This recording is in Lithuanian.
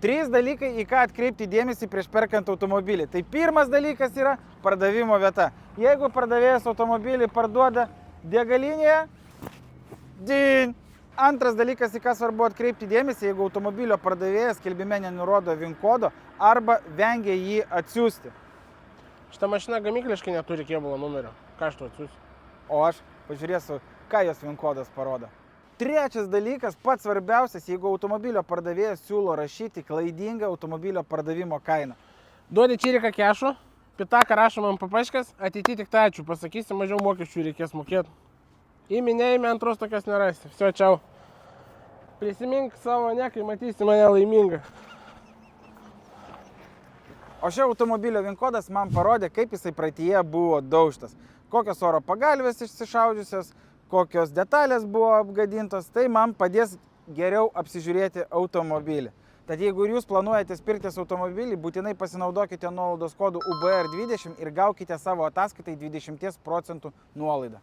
3 dalykai, į ką atkreipti dėmesį prieš perkant automobilį. Tai pirmas dalykas yra pardavimo vieta. Jeigu pardavėjas automobilį parduoda degalinėje, Antras dalykas, į ką svarbu atkreipti dėmesį, jeigu automobilio pardavėjas skelbime nenurodo VIN kodo arba vengia jį atsiųsti. Šitą mašiną gamykliškai neturi kėbulo numerio. Ką aš tu atsiųsiu? O aš pažiūrėsiu, ką jos VIN kodas parodo. Trečias dalykas, pats svarbiausias, jeigu automobilio pardavėjas siūlo rašyti klaidingą automobilio pardavimo kainą. Duodi čiriką kešų, pitaką rašom ant papaškas, ateity tik tai ačiū, pasakysi, mažiau mokesčių reikės mokėti. Įminėjime antros tokios nerasti. Viso, čiau. Prisimink savo kai matysi mane laimingą. O šio automobilio VIN kodas man parodė, kaip jisai praeityje buvo daužtas. Kokios oro pagalvės išsišaudžiusios, kokios detalės buvo apgadintos, tai man padės geriau apsižiūrėti automobilį. Tad jeigu jūs planuojate pirktis automobilį, būtinai pasinaudokite nuolaidos kodu UBR20 ir gaukite savo ataskaitai 20% nuolaidą.